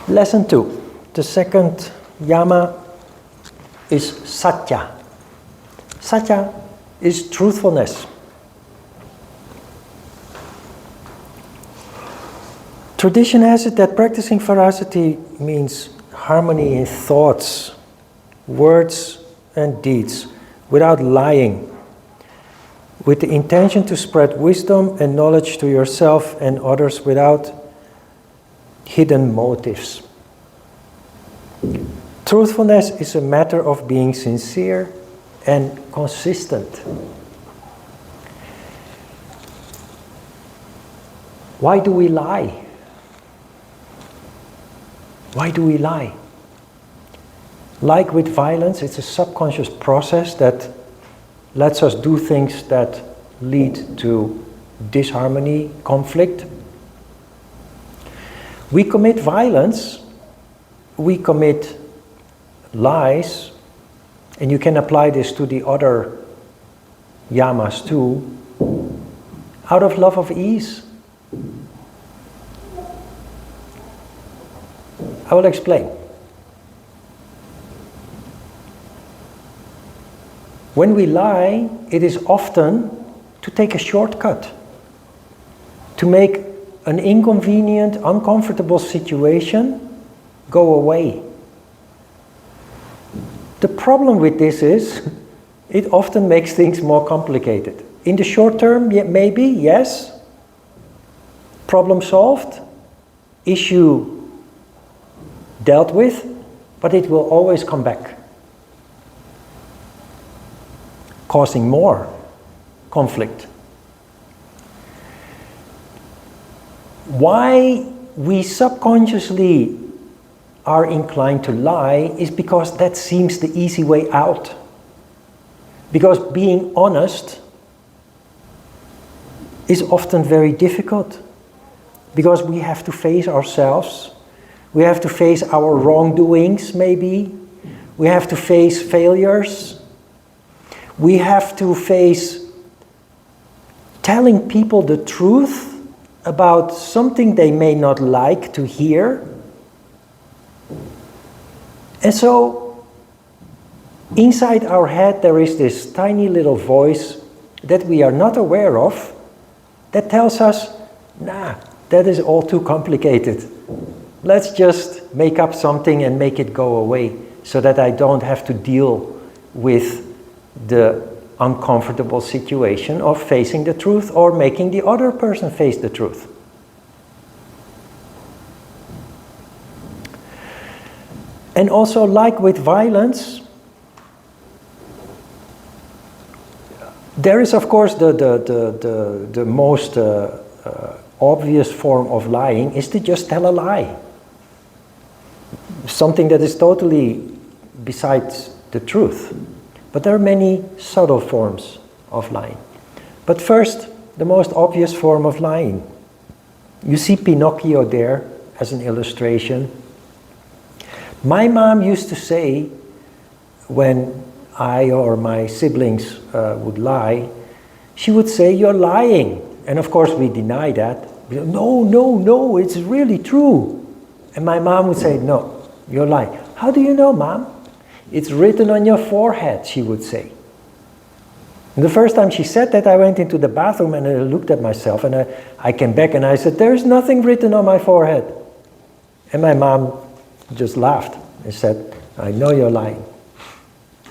Lesson 2. The second Yama is Satya. Satya is truthfulness. Tradition has it that practicing veracity means harmony in thoughts, words and deeds, without lying, with the intention to spread wisdom and knowledge to yourself and others without hidden motives. Truthfulness is a matter of being sincere and consistent. Why do we lie? Why do we lie? Like with violence, it's a subconscious process that lets us do things that lead to disharmony, conflict. We commit violence, we commit lies, and you can apply this to the other yamas too, out of love of ease. I will explain. When we lie, it is often to take a shortcut, to make an inconvenient, uncomfortable situation go away. The problem with this is, it often makes things more complicated. In the short term, maybe, yes. Problem solved, issue dealt with, but it will always come back, causing more conflict. Why we subconsciously are inclined to lie is because that seems the easy way out. Because being honest is often very difficult. Because we have to face ourselves. We have to face our wrongdoings, maybe. We have to face failures. We have to face telling people the truth about something they may not like to hear. And so, inside our head there is this tiny little voice that we are not aware of that tells us, nah, that is all too complicated. Let's just make up something and make it go away so that I don't have to deal with the uncomfortable situation of facing the truth or making the other person face the truth. And also, like with violence, there is of course the most obvious form of lying is to just tell a lie. Something that is totally besides the truth. But there are many subtle forms of lying. But first, the most obvious form of lying. You see Pinocchio there as an illustration. My mom used to say, when I or my siblings would lie, she would say, "You're lying." And of course we deny that. No, it's really true. And my mom would say, "No, you're lying." "How do you know, Mom?" "It's written on your forehead," she would say. And the first time she said that, I went into the bathroom and I looked at myself and I came back and I said, "There's nothing written on my forehead." And my mom just laughed and said, "I know you're lying."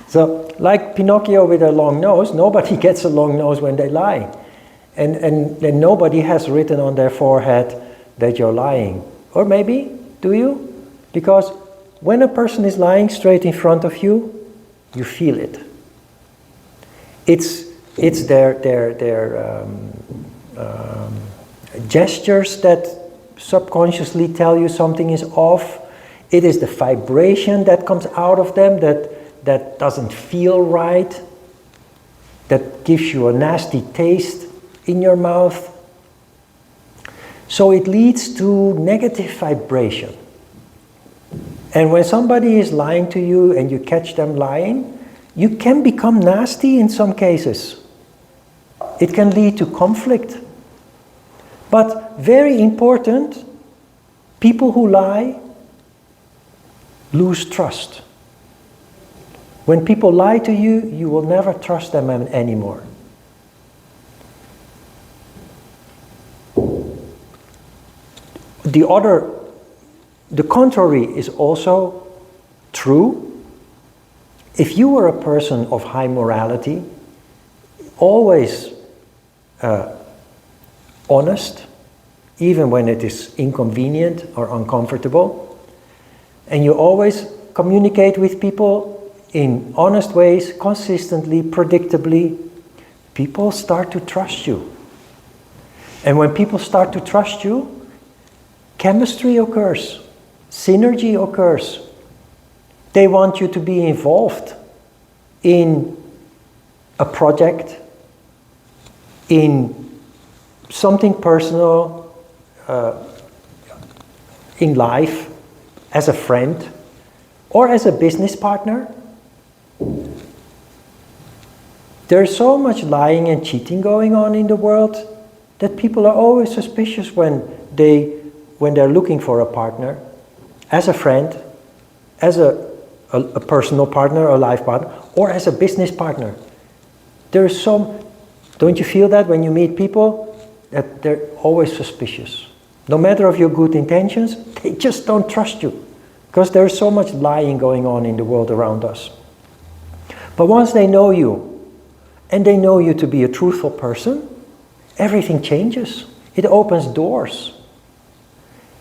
So, like Pinocchio with a long nose, nobody gets a long nose when they lie. And nobody has written on their forehead that you're lying. Or maybe, do you? Because when a person is lying straight in front of you, you feel it. It's their gestures that subconsciously tell you something is off. It is the vibration that comes out of them that doesn't feel right, that gives you a nasty taste in your mouth. So it leads to negative vibration. And when somebody is lying to you and you catch them lying, you can become nasty in some cases. It can lead to conflict. But very important, people who lie lose trust. When people lie to you, you will never trust them anymore. The contrary is also true. If you were a person of high morality, always honest, even when it is inconvenient or uncomfortable, and you always communicate with people in honest ways, consistently, predictably, people start to trust you. And when people start to trust you, chemistry occurs, synergy occurs. They want you to be involved in a project, in something personal, in life, as a friend, or as a business partner. There's so much lying and cheating going on in the world that people are always suspicious when they're looking for a partner, as a friend, as a personal partner, a life partner, or as a business partner. Don't you feel that when you meet people, that they're always suspicious? No matter of your good intentions, they just don't trust you, because there's so much lying going on in the world around us. But once they know you, and they know you to be a truthful person, everything changes. It opens doors.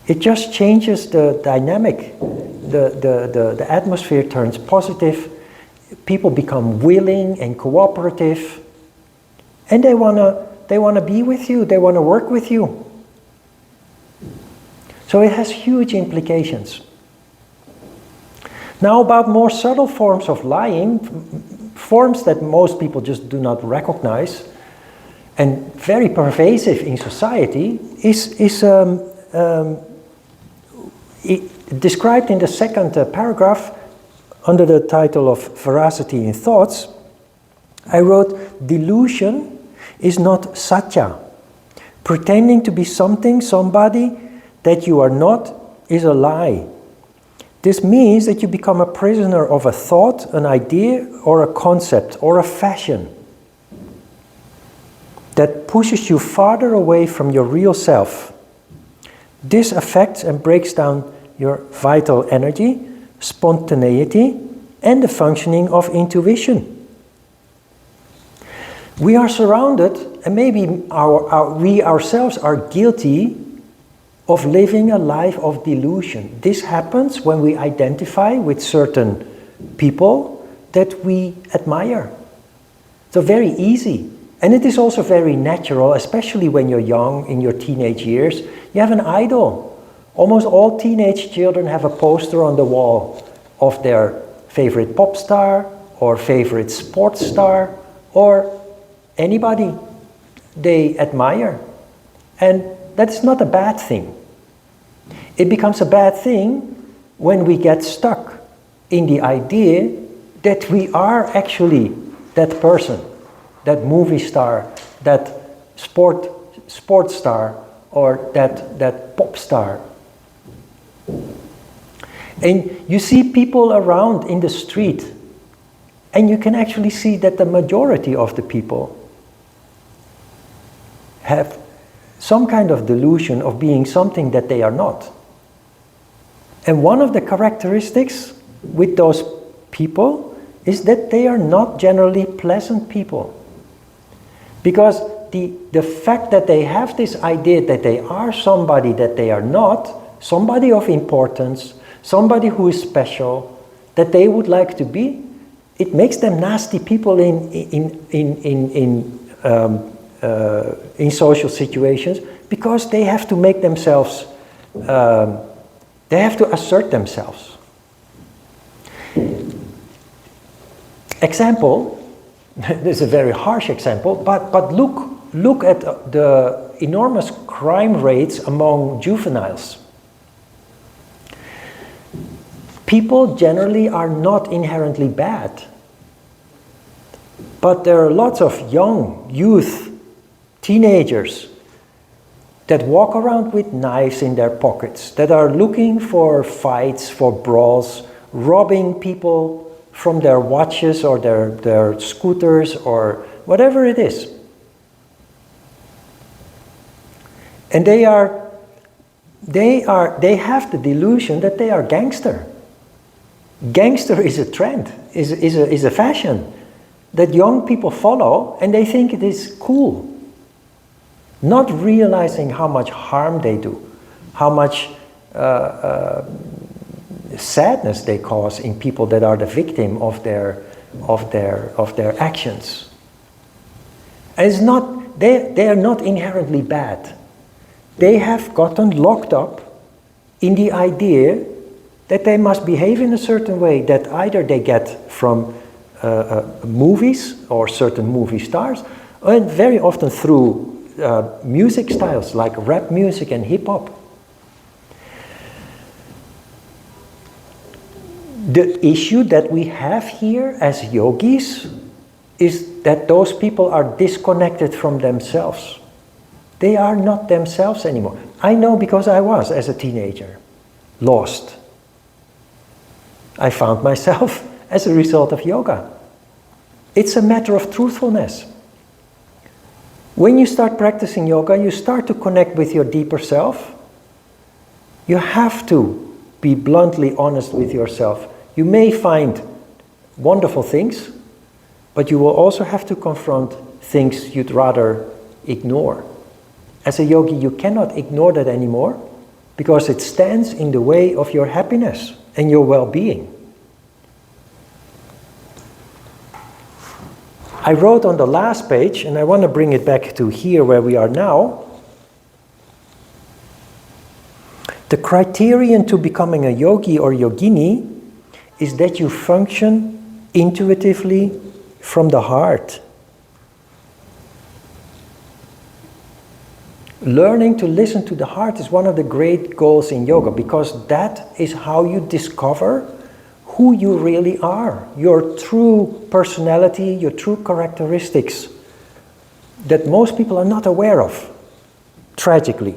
It just changes the dynamic. The atmosphere turns positive. People become willing and cooperative. And they wanna be with you. They wanna work with you. So it has huge implications. Now about more subtle forms of lying, forms that most people just do not recognize, and very pervasive in society, is described in the second paragraph under the title of Veracity in Thoughts. I wrote, delusion is not Satya. Pretending to be something, somebody that you are not, is a lie. This means that you become a prisoner of a thought, an idea, or a concept, or a fashion that pushes you farther away from your real self. This affects and breaks down your vital energy, spontaneity, and the functioning of intuition. We are surrounded, and maybe we ourselves are guilty of living a life of delusion. This happens when we identify with certain people that we admire. So very easy. And it is also very natural, especially when you're young, in your teenage years. You have an idol. Almost all teenage children have a poster on the wall of their favorite pop star or favorite sports star or anybody they admire. And that's not a bad thing. It becomes a bad thing when we get stuck in the idea that we are actually that person, that movie star, that sports star, or that pop star. And you see people around in the street, and you can actually see that the majority of the people have some kind of delusion of being something that they are not. And one of the characteristics with those people is that they are not generally pleasant people. Because the fact that they have this idea that they are somebody that they are not, somebody of importance, somebody who is special, that they would like to be, it makes them nasty people in social situations, because they have to make themselves, they have to assert themselves. Example, this is a very harsh example, but look at the enormous crime rates among juveniles. People generally are not inherently bad, but there are lots of young youth, teenagers, that walk around with knives in their pockets, that are looking for fights, for brawls, robbing people from their watches or their scooters or whatever it is. And they have the delusion that they are gangster. Gangster is a trend, is a fashion that young people follow, and they think it is cool. Not realizing how much harm they do, how much sadness they cause in people that are the victim of their actions. And it's not, they are not inherently bad. They have gotten locked up in the idea that they must behave in a certain way that either they get from movies or certain movie stars, and very often through music styles like rap music and hip-hop. The issue that we have here as yogis is that those people are disconnected from themselves. They are not themselves anymore. I know because I was, as a teenager, lost. I found myself as a result of yoga. It's a matter of truthfulness. When you start practicing yoga, you start to connect with your deeper self. You have to be bluntly honest with yourself. You may find wonderful things, but you will also have to confront things you'd rather ignore. As a yogi, you cannot ignore that anymore because it stands in the way of your happiness and your well-being. I wrote on the last page, and I want to bring it back to here where we are now. The criterion to becoming a yogi or yogini is that you function intuitively from the heart. Learning to listen to the heart is one of the great goals in yoga, because that is how you discover who you really are, your true personality, your true characteristics that most people are not aware of, tragically.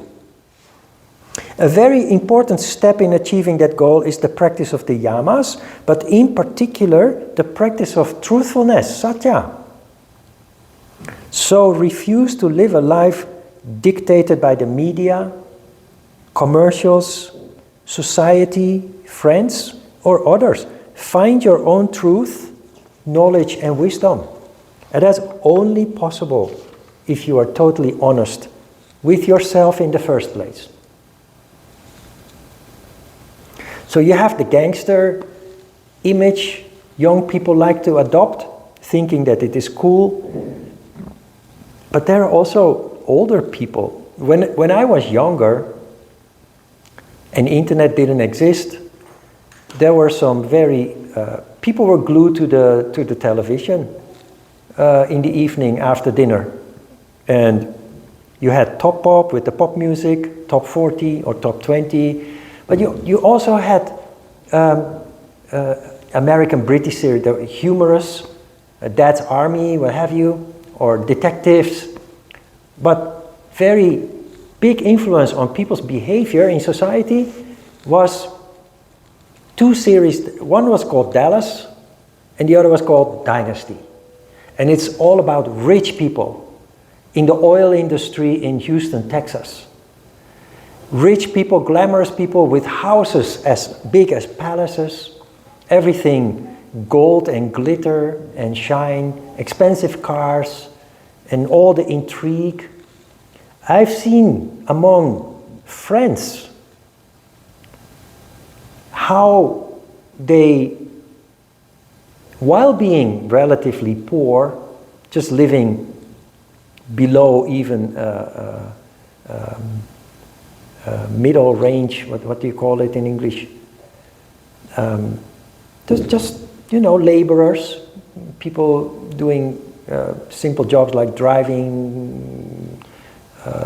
A very important step in achieving that goal is the practice of the yamas, but in particular the practice of truthfulness, Satya. So refuse to live a life dictated by the media, commercials, society, friends, or others. Find your own truth, knowledge, and wisdom. And that's only possible if you are totally honest with yourself in the first place. So you have the gangster image young people like to adopt, thinking that it is cool. But there are also older people. When I was younger and internet didn't exist, there were some very people were glued to the television in the evening after dinner, and you had Top Pop with the pop music, Top 40 or Top 20, but you also had American British series, the humorous, Dad's Army, what have you, or detectives, but very big influence on people's behavior in society was two series. One was called Dallas and the other was called Dynasty. And it's all about rich people in the oil industry in Houston, Texas. Rich people, glamorous people with houses as big as palaces, everything gold and glitter and shine, expensive cars, and all the intrigue. I've seen among friends how they, while being relatively poor, just living below even middle range, what do you call it in English? Just laborers, people doing simple jobs like driving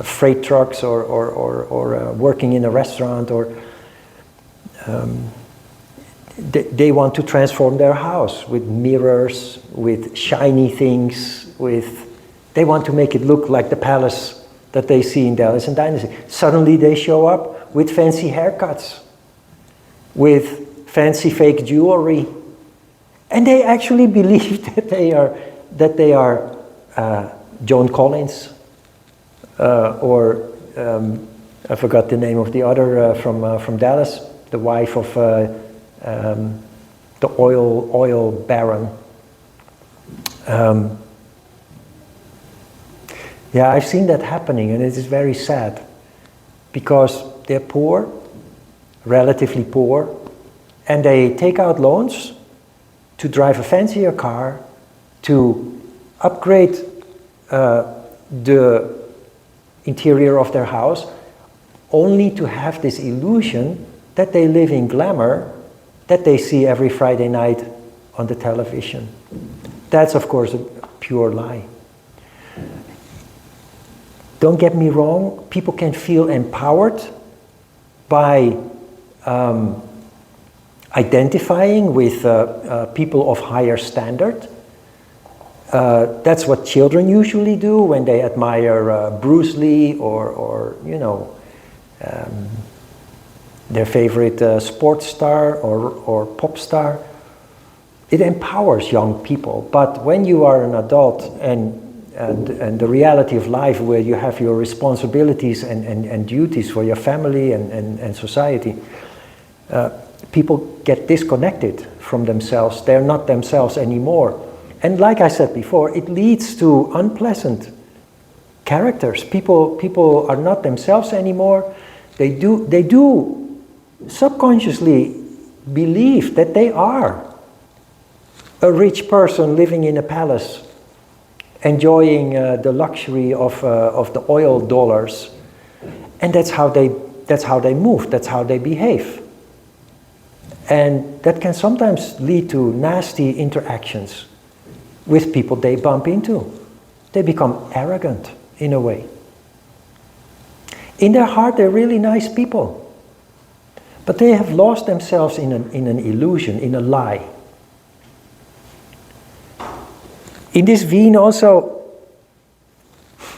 freight trucks or working in a restaurant, or they want to transform their house with mirrors, with shiny things, they want to make it look like the palace that they see in Dallas and Dynasty. Suddenly they show up with fancy haircuts, with fancy fake jewelry. And they actually believe that they are Joan Collins, or I forgot the name of the other from Dallas, the wife of the oil baron. Yeah, I've seen that happening, and it is very sad, because they're poor, relatively poor, and they take out loans to drive a fancier car, to upgrade the interior of their house, only to have this illusion that they live in glamour that they see every Friday night on the television. That's, of course, a pure lie. Don't get me wrong, people can feel empowered by identifying with people of higher standard. That's what children usually do when they admire Bruce Lee or their favorite sports star or pop star. It empowers young people, but when you are an adult and the reality of life, where you have your responsibilities and duties for your family and society, people get disconnected from themselves. They're not themselves anymore. And like I said before, it leads to unpleasant characters. People are not themselves anymore. They do subconsciously believe that they are a rich person living in a palace, enjoying the luxury of the oil dollars, and that's how they move. That's how they behave, and that can sometimes lead to nasty interactions with people they bump into. They become arrogant in a way. In their heart, they're really nice people, but they have lost themselves in an illusion, in a lie. In this vein also,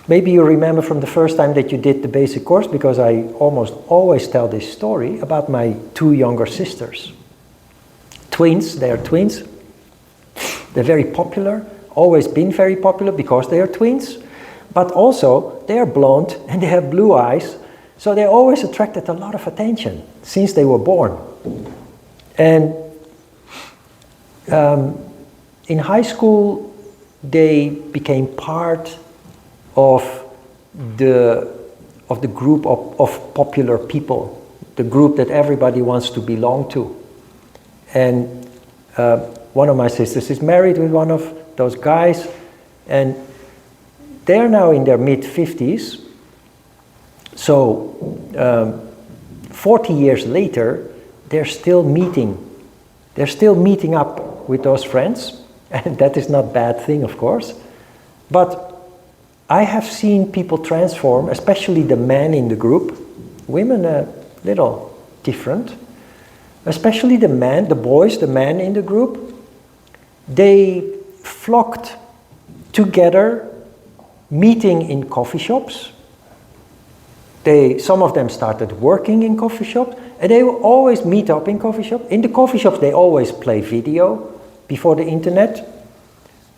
maybe you remember from the first time that you did the basic course, because I almost always tell this story about my two younger sisters. Twins, they are twins. They're very popular, always been very popular because they are twins, but also they are blonde and they have blue eyes, so they always attracted a lot of attention since they were born. And in high school, they became part of the group of popular people, the group that everybody wants to belong to. And one of my sisters is married with one of those guys, and they're now in their mid-50s. So 40 years later, they're still meeting up with those friends. And that is not a bad thing, of course. But I have seen people transform, especially the men in the group. Women a little different. Especially the men, the boys, the men in the group. They flocked together, meeting in coffee shops. Some of them started working in coffee shops, and they will always meet up in coffee shops. In the coffee shops, they always play video before the internet.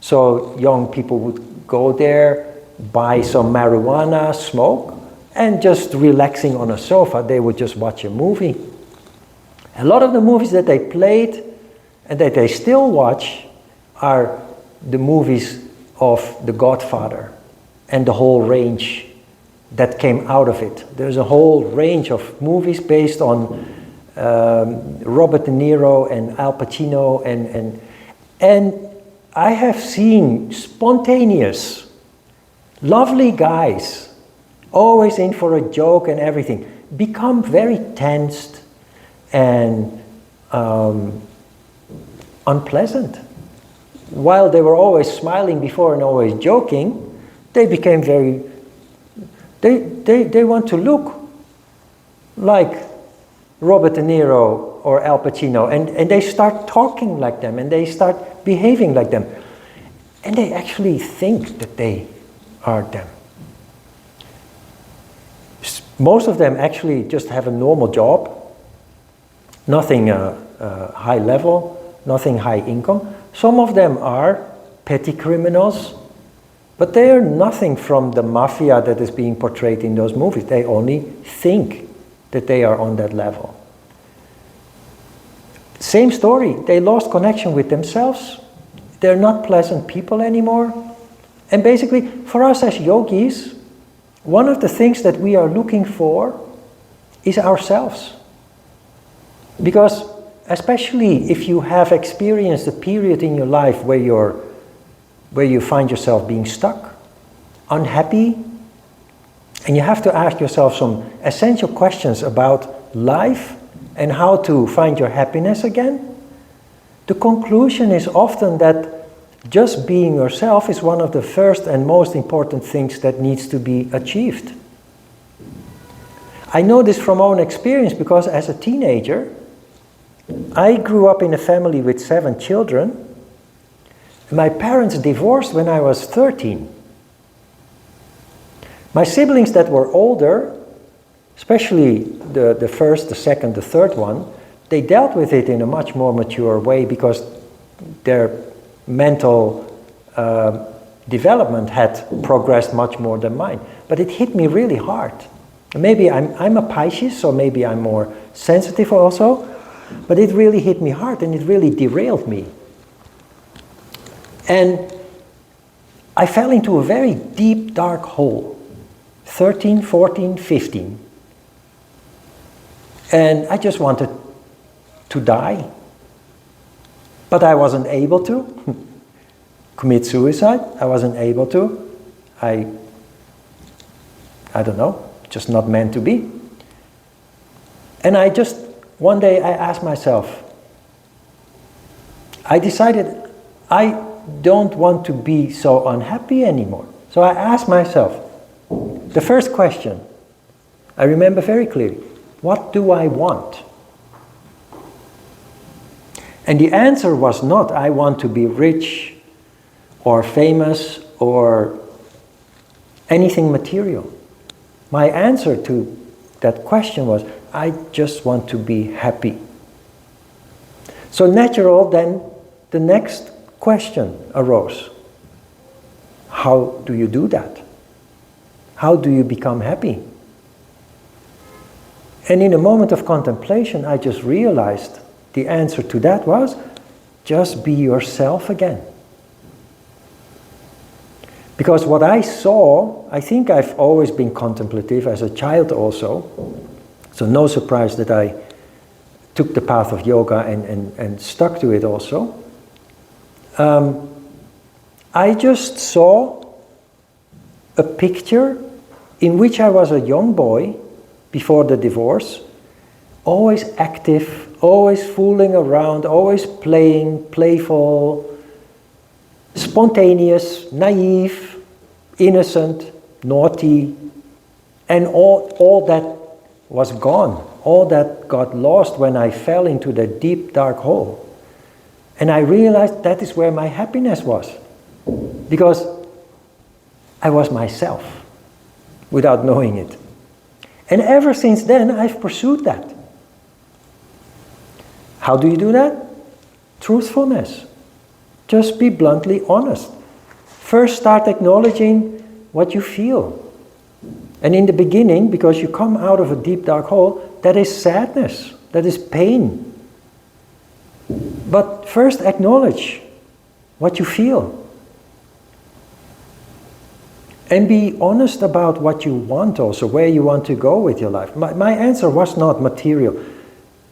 So young people would go there, buy some marijuana, smoke, and just relaxing on a sofa, they would just watch a movie. A lot of the movies that they played and that they still watch are the movies of The Godfather and the whole range that came out of it. There's a whole range of movies based on Robert De Niro and Al Pacino and I have seen spontaneous, lovely guys, always in for a joke and everything, become very tensed and unpleasant. While they were always smiling before and always joking, they became very, they want to look like Robert De Niro or Al Pacino, and they start talking like them, and they start behaving like them, and they actually think that they are them. Most of them actually just have a normal job, nothing high level, nothing high income. Some of them are petty criminals, but they are nothing from the mafia that is being portrayed in those movies. They only think that they are on that level. Same story, they lost connection with themselves. They're not pleasant people anymore. And basically, for us as yogis, one of the things that we are looking for is ourselves. Because especially if you have experienced a period in your life where you find yourself being stuck, unhappy, and you have to ask yourself some essential questions about life and how to find your happiness again, the conclusion is often that just being yourself is one of the first and most important things that needs to be achieved. I know this from own experience because as a teenager, I grew up in a family with 7 children. My parents divorced when I was 13. My siblings that were older, especially the first, the second, the third one, they dealt with it in a much more mature way because their mental development had progressed much more than mine. But it hit me really hard. Maybe I'm a Pisces, so maybe I'm more sensitive also, but it really hit me hard and it really derailed me. And I fell into a very deep, dark hole, 13, 14, 15. And I just wanted to die. But I wasn't able to commit suicide. I wasn't able to. I don't know, just not meant to be. And one day I asked myself, I decided I don't want to be so unhappy anymore. So I asked myself, the first question, I remember very clearly, what do I want? And the answer was not, I want to be rich or famous or anything material. My answer to that question was, I just want to be happy. So natural, then the next question arose. How do you do that? How do you become happy? And in a moment of contemplation, I just realized the answer to that was, just be yourself again. Because what I saw, I think I've always been contemplative as a child also, so no surprise that I took the path of yoga and stuck to it also. I just saw a picture in which I was a young boy before the divorce, always active, always fooling around, always playing, playful, spontaneous, naive, innocent, naughty, and all that was gone. All that got lost when I fell into the deep, dark hole. And I realized that is where my happiness was. Because I was myself without knowing it. And ever since then, I've pursued that. How do you do that? Truthfulness. Just be bluntly honest. First, start acknowledging what you feel. And in the beginning, because you come out of a deep, dark hole, that is sadness, that is pain. But first acknowledge what you feel. And be honest about what you want also, where you want to go with your life. My answer was not material.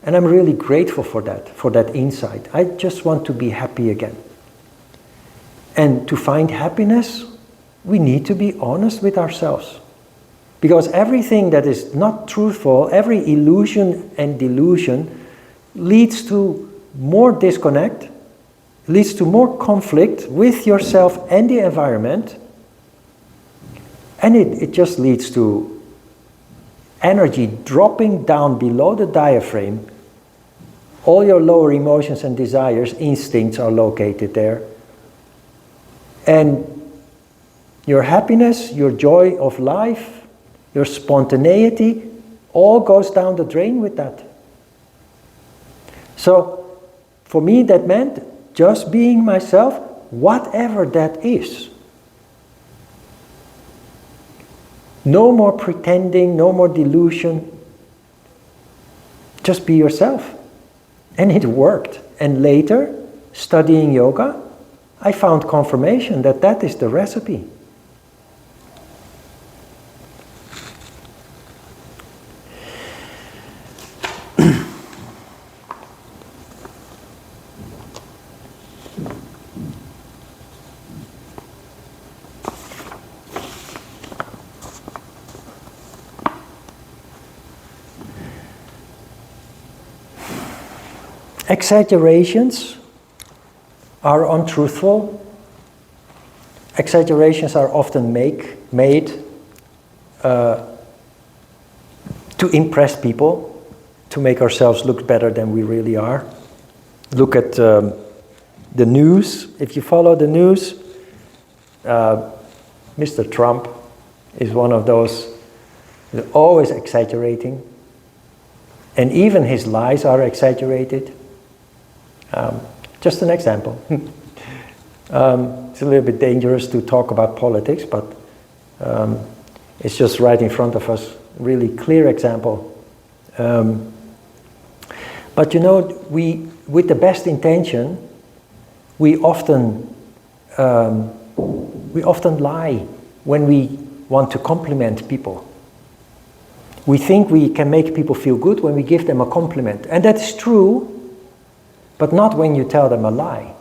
And I'm really grateful for that insight. I just want to be happy again. And to find happiness, we need to be honest with ourselves. Because everything that is not truthful, every illusion and delusion leads to more disconnect, leads to more conflict with yourself and the environment, and it just leads to energy dropping down below the diaphragm. All your lower emotions and desires, instincts are located there. And your happiness, your joy of life, your spontaneity, all goes down the drain with that. So for me that meant just being myself, whatever that is. No more pretending, no more delusion. Just be yourself. And it worked. And later, studying yoga, I found confirmation that that is the recipe. Exaggerations are untruthful. Exaggerations are often made to impress people, to make ourselves look better than we really are. Look at the news. If you follow the news, Mr. Trump is one of those who's always exaggerating. And even his lies are exaggerated. Just an example. It's a little bit dangerous to talk about politics, but it's just right in front of us, really clear example. But you know, with the best intention, we often lie when we want to compliment people. We think we can make people feel good when we give them a compliment, and that's true. But not when you tell them a lie.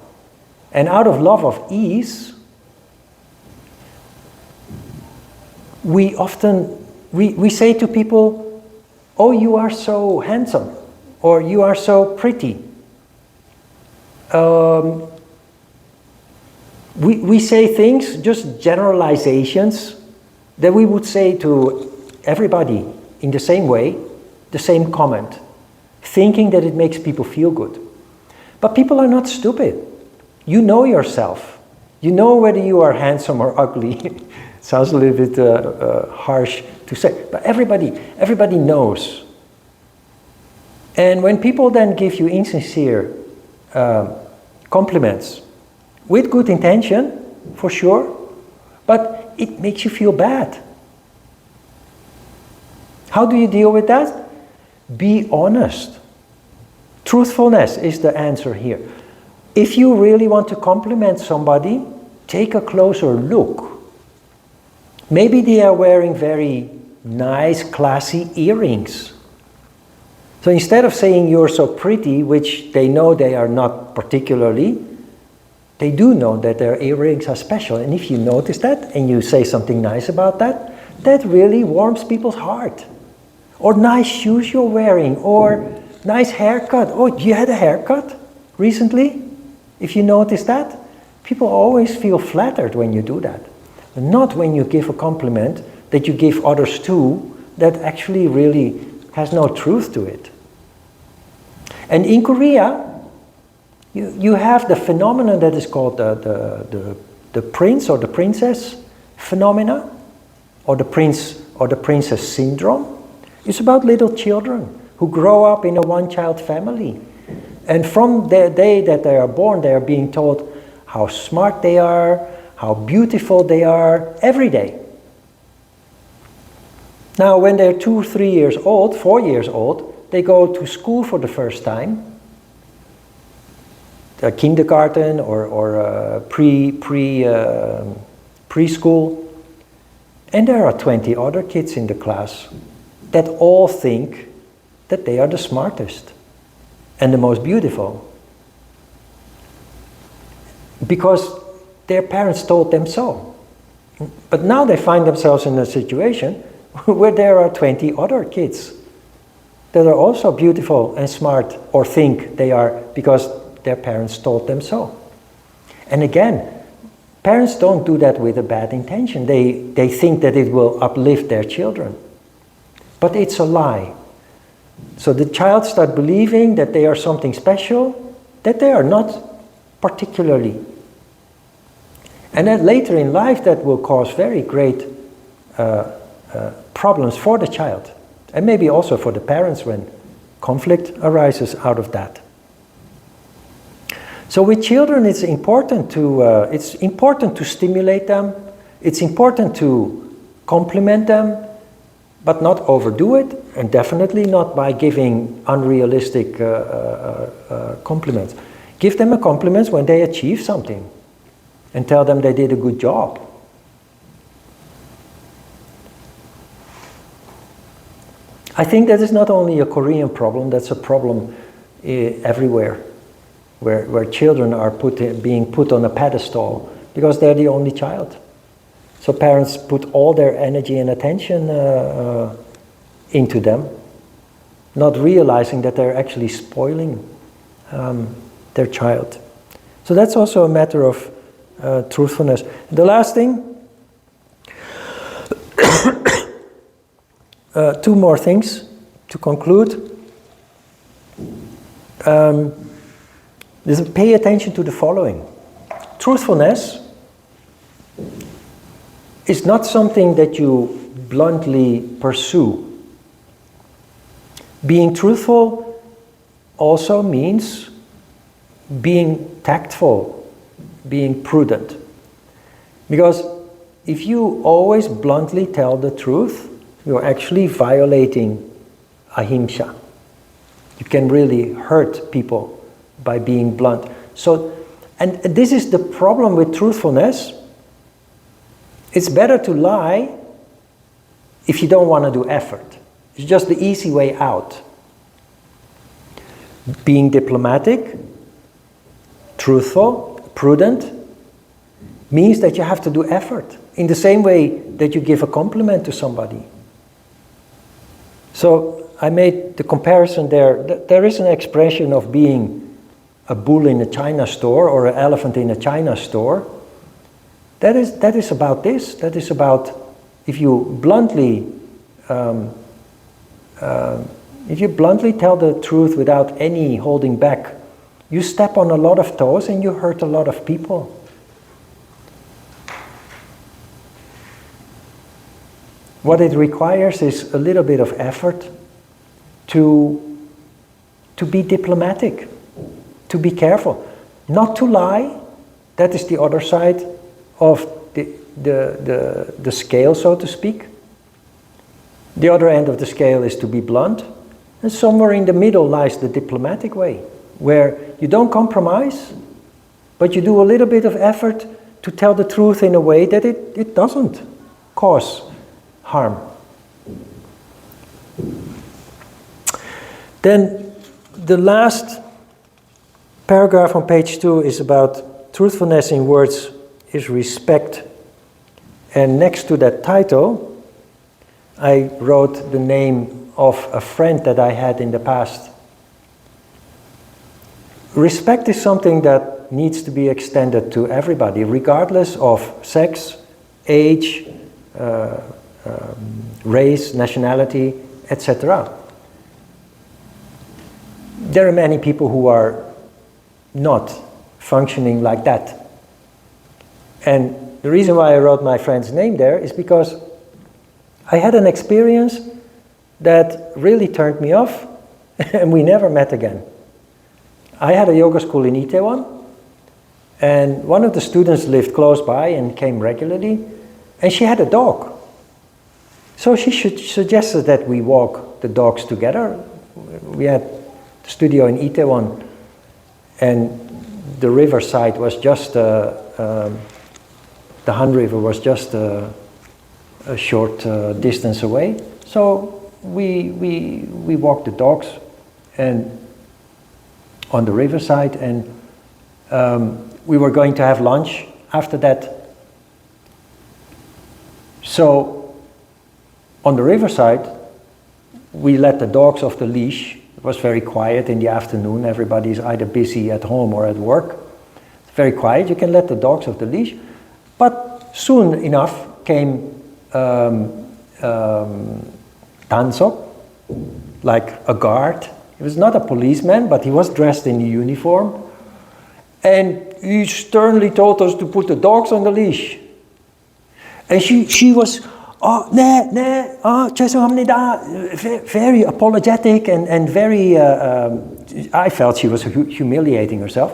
And out of love of ease, we say to people, oh, you are so handsome, or you are so pretty. We say things, just generalizations, that we would say to everybody in the same way, the same comment, thinking that it makes people feel good. But people are not stupid. You know yourself. You know whether you are handsome or ugly. Sounds a little bit harsh to say, but everybody knows. And when people then give you insincere compliments, with good intention, for sure, but it makes you feel bad. How do you deal with that? Be honest. Truthfulness is the answer here. If you really want to compliment somebody, take a closer look. Maybe they are wearing very nice, classy earrings. So instead of saying you're so pretty, which they know they are not particularly, they do know that their earrings are special. And if you notice that and you say something nice about that, that really warms people's heart. Or nice shoes you're wearing, or nice haircut. Oh, you had a haircut recently? If you notice that, people always feel flattered when you do that. But not when you give a compliment that you give others too, that actually really has no truth to it. And in Korea, you have the phenomenon that is called the prince or the princess phenomena, or the prince or the princess syndrome. It's about little children who grow up in a one-child family. And from the day that they are born, they are being told how smart they are, how beautiful they are, every day. Now, when they're 2, 3 years old, 4 years old, they go to school for the first time, kindergarten or preschool, and there are 20 other kids in the class that all think that they are the smartest and the most beautiful. Because their parents told them so. But now they find themselves in a situation where there are 20 other kids that are also beautiful and smart, or think they are because their parents told them so. And again, parents don't do that with a bad intention. They think that it will uplift their children. But it's a lie. So the child starts believing that they are something special, that they are not particularly. And then later in life that will cause very great problems for the child. And maybe also for the parents when conflict arises out of that. So with children, it's important to stimulate them. It's important to compliment them, but not overdo it, and definitely not by giving unrealistic compliments. Give them a compliment when they achieve something, and tell them they did a good job. I think that is not only a Korean problem, that's a problem everywhere, where children are being put on a pedestal because they're the only child. So parents put all their energy and attention into them, not realizing that they're actually spoiling their child. So that's also a matter of truthfulness. The last thing, two more things to conclude. Pay attention to the following. Truthfulness is not something that you bluntly pursue. Being truthful also means being tactful, being prudent. Because if you always bluntly tell the truth, you're actually violating ahimsa. You can really hurt people by being blunt. So, and this is the problem with truthfulness. It's better to lie if you don't want to do effort. It's just the easy way out. Being diplomatic, truthful, prudent, means that you have to do effort. In the same way that you give a compliment to somebody. So I made the comparison there. There is an expression of being a bull in a china store or an elephant in a china store. That is about this. That is about if you bluntly tell the truth without any holding back, you step on a lot of toes and you hurt a lot of people. What it requires is a little bit of effort to be diplomatic, to be careful, not to lie. That is the other side of the scale, so to speak. The other end of the scale is to be blunt, and somewhere in the middle lies the diplomatic way, where you don't compromise, but you do a little bit of effort to tell the truth in a way that it doesn't cause harm. Then the last paragraph on page 2 is about truthfulness in words is respect. And next to that title, I wrote the name of a friend that I had in the past. Respect is something that needs to be extended to everybody, regardless of sex, age, race, nationality, etc. There are many people who are not functioning like that. And the reason why I wrote my friend's name there is because I had an experience that really turned me off and we never met again. I had a yoga school in Itaewon, and one of the students lived close by and came regularly, and she had a dog. So she suggested that we walk the dogs together. We had the studio in Itaewon, and the riverside was just, the Han River was just a short distance away. So we walked the dogs and on the riverside, and we were going to have lunch after that. So on the riverside, we let the dogs off the leash. It was very quiet in the afternoon. Everybody's either busy at home or at work. It's very quiet. You can let the dogs off the leash. But soon enough came Tansok, like a guard. He was not a policeman, but he was dressed in a uniform. And he sternly told us to put the dogs on the leash. And she was, 죄송합니다, very apologetic and very, I felt she was humiliating herself.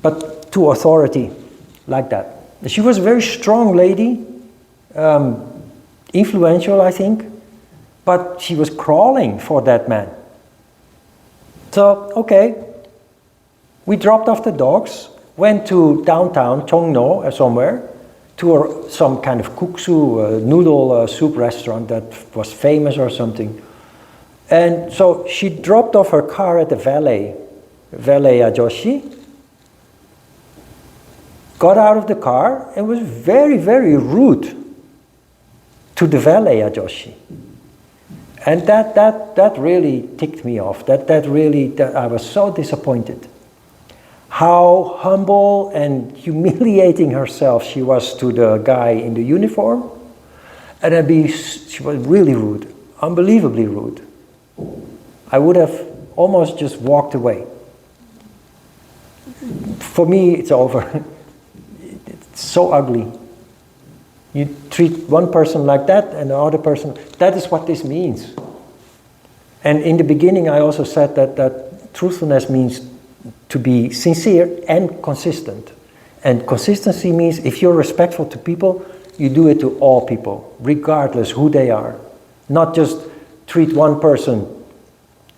but to authority, like that. She was a very strong lady, influential, I think, but she was crawling for that man. So, okay, we dropped off the dogs, went to downtown Chongno or somewhere, to some kind of kuksu, noodle soup restaurant that was famous or something. And so she dropped off her car at the valet Ajoshi, got out of the car and was very, very rude to the valet Ajoshi. And that really ticked me off. That I was so disappointed. How humble and humiliating herself she was to the guy in the uniform. And she was really rude, unbelievably rude. I would have almost just walked away. For me, it's over. It's so ugly. You treat one person like that and the other person, that is what this means. And in the beginning I also said that truthfulness means to be sincere and consistent. And consistency means if you're respectful to people, you do it to all people, regardless who they are. Not just treat one person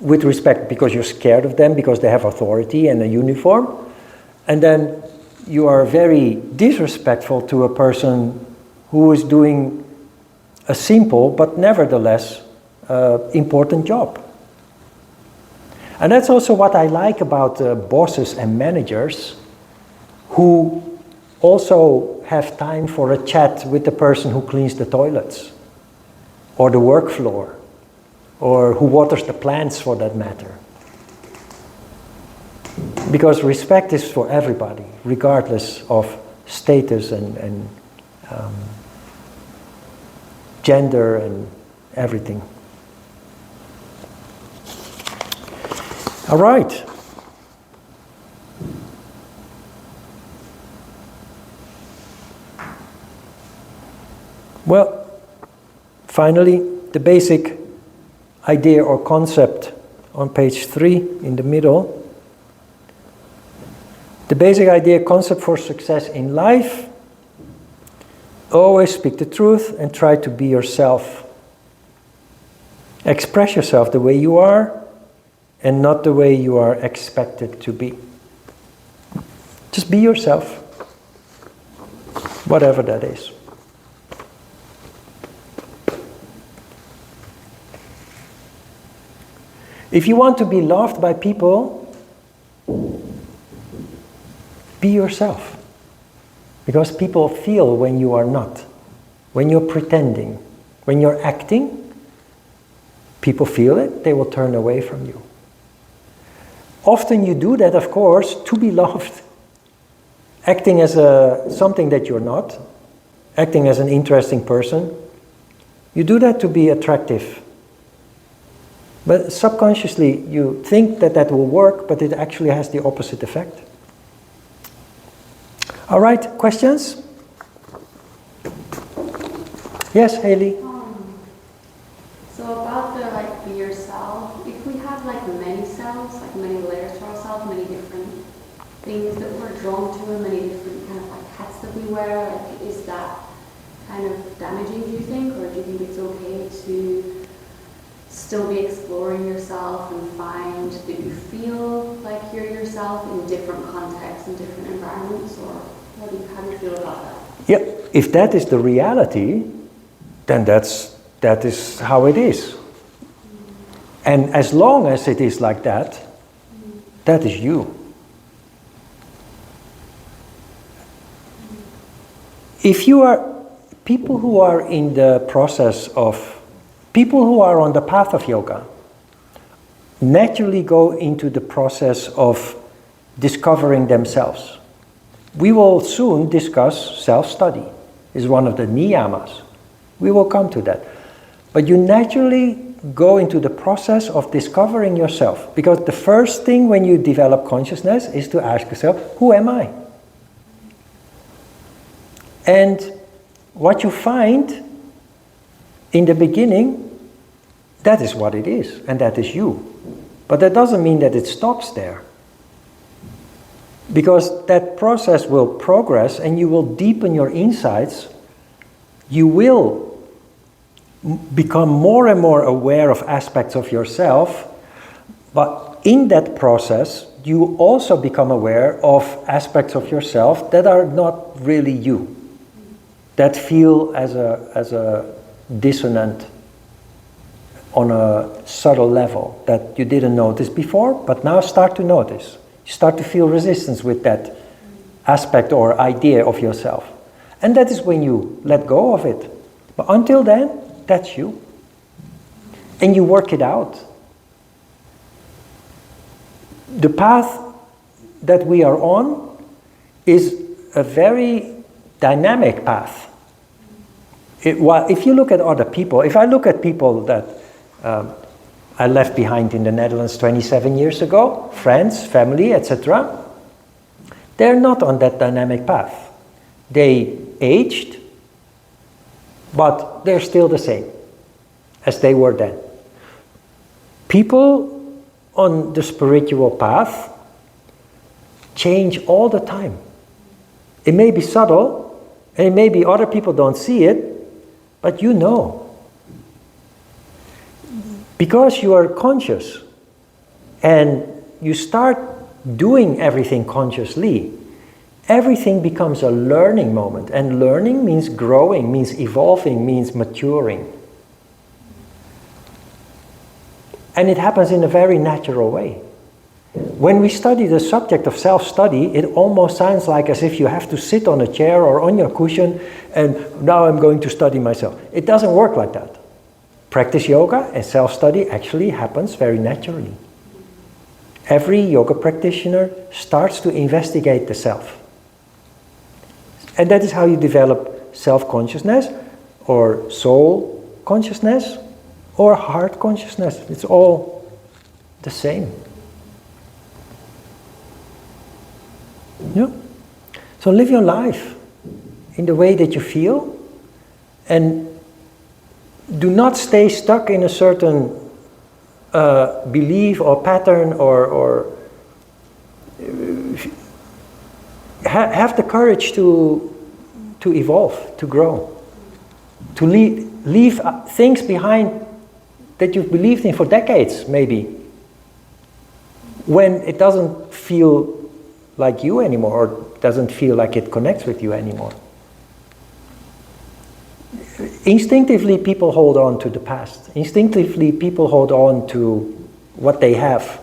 with respect because you're scared of them, because they have authority and a uniform, and then you are very disrespectful to a person who is doing a simple but nevertheless important job. And that's also what I like about bosses and managers who also have time for a chat with the person who cleans the toilets or the work floor or who waters the plants for that matter. Because respect is for everybody, regardless of status and gender and everything. All right. Well, finally, the basic idea or concept on page 3 in the middle. The basic idea, concept for success in life. Always speak the truth and try to be yourself. Express yourself the way you are and not the way you are expected to be. Just be yourself, whatever that is. If you want to be loved by people, be yourself. Because people feel when you are not. When you're pretending. When you're acting, people feel it, they will turn away from you. Often you do that, of course, to be loved. Acting as something that you're not. Acting as an interesting person. You do that to be attractive. But subconsciously you think that will work, but it actually has the opposite effect. All right, questions? Yes, Haley? So about the be yourself, if we have many selves, many layers to ourselves, many different things that we're drawn to and many different kind of hats that we wear, is that kind of damaging, do you think? Or do you think it's okay to still be exploring yourself and find that you feel like you're yourself in different contexts and different environments? Or how do you feel about that? Yeah, if that is the reality, then that is how it is. And as long as it is like that, that is you. If you are people who are in the process of people who are on the path of yoga naturally go into the process of discovering themselves. We will soon discuss self-study. It's one of the niyamas. We will come to that. But you naturally go into the process of discovering yourself. Because the first thing when you develop consciousness is to ask yourself, who am I? And what you find in the beginning, that is what it is, and that is you. But that doesn't mean that it stops there. Because that process will progress and you will deepen your insights. You will become more and more aware of aspects of yourself, but in that process you also become aware of aspects of yourself that are not really you, that feel as a dissonant on a subtle level that you didn't notice before, but now start to notice. You start to feel resistance with that aspect or idea of yourself. And that is when you let go of it. But until then, that's you. And you work it out. The path that we are on is a very dynamic path. If you look at other people, if I look at people that I left behind in the Netherlands 27 years ago, friends, family, etc., they're not on that dynamic path. They aged, but they're still the same as they were then. People on the spiritual path change all the time. It may be subtle, and it may be other people don't see it, but you know. Because you are conscious and you start doing everything consciously, everything becomes a learning moment. And learning means growing, means evolving, means maturing. And it happens in a very natural way. When we study the subject of self-study, it almost sounds like as if you have to sit on a chair or on your cushion and now I'm going to study myself. It doesn't work like that. Practice yoga and self-study actually happens very naturally. Every yoga practitioner starts to investigate the self. And that is how you develop self-consciousness or soul consciousness or heart consciousness. It's all the same. Yeah. So live your life in the way that you feel, and do not stay stuck in a certain belief or pattern, or have the courage to evolve, to grow, to leave things behind that you've believed in for decades, maybe, when it doesn't feel like you anymore, or doesn't feel like it connects with you anymore. Instinctively, people hold on to the past. Instinctively, people hold on to what they have.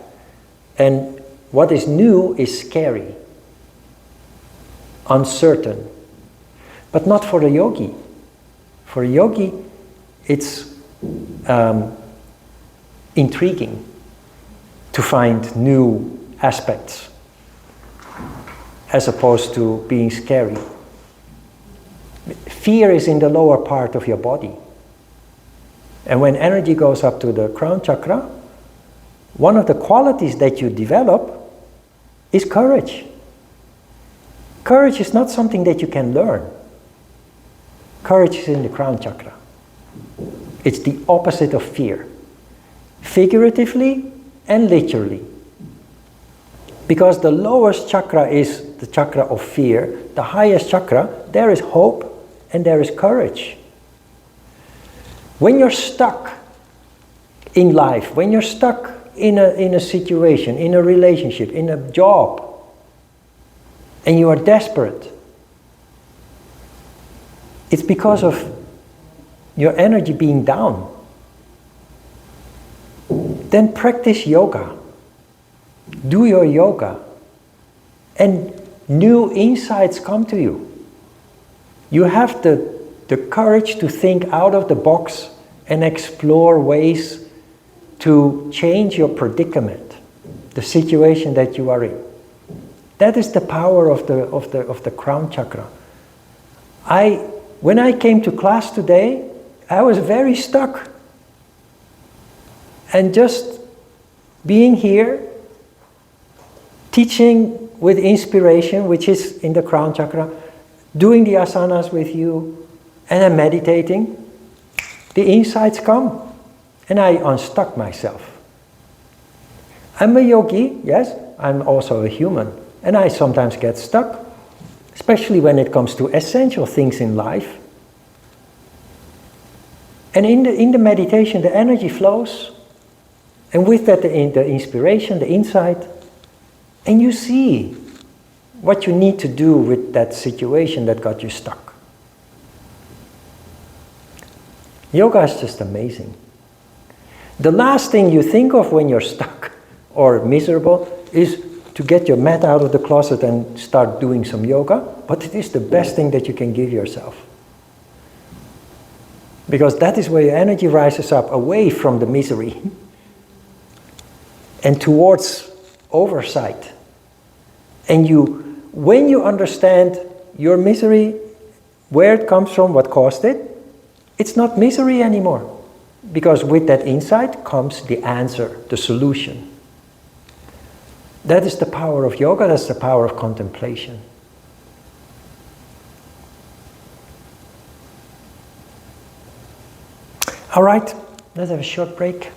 And what is new is scary, uncertain. But not for a yogi. For a yogi, it's intriguing to find new aspects, as opposed to being scary. Fear is in the lower part of your body. And when energy goes up to the crown chakra, one of the qualities that you develop is courage. Courage is not something that you can learn. Courage is in the crown chakra. It's the opposite of fear, figuratively and literally. Because the lowest chakra is the chakra of fear, the highest chakra, there is hope and there is courage. When you're stuck in life, when you're stuck in a situation, in a relationship, in a job, and you are desperate, it's because of your energy being down. Then practice yoga. Do your yoga. And new insights come to you. You have the courage to think out of the box and explore ways to change your predicament, the situation that you are in. That is the power of the crown chakra. When I came to class today, I was very stuck. And just being here, teaching with inspiration, which is in the crown chakra, doing the asanas with you, and then meditating, the insights come. And I unstuck myself. I'm a yogi, yes, I'm also a human. And I sometimes get stuck, especially when it comes to essential things in life. And in the meditation, the energy flows, and with that the inspiration, the insight, and you see what you need to do with that situation that got you stuck. Yoga is just amazing. The last thing you think of when you're stuck or miserable is to get your mat out of the closet and start doing some yoga, but it is the best thing that you can give yourself. Because that is where your energy rises up away from the misery and towards oversight. And when you understand your misery, where it comes from, what caused it, it's not misery anymore. Because with that insight comes the answer, the solution. That is the power of yoga, that's the power of contemplation. All right, let's have a short break.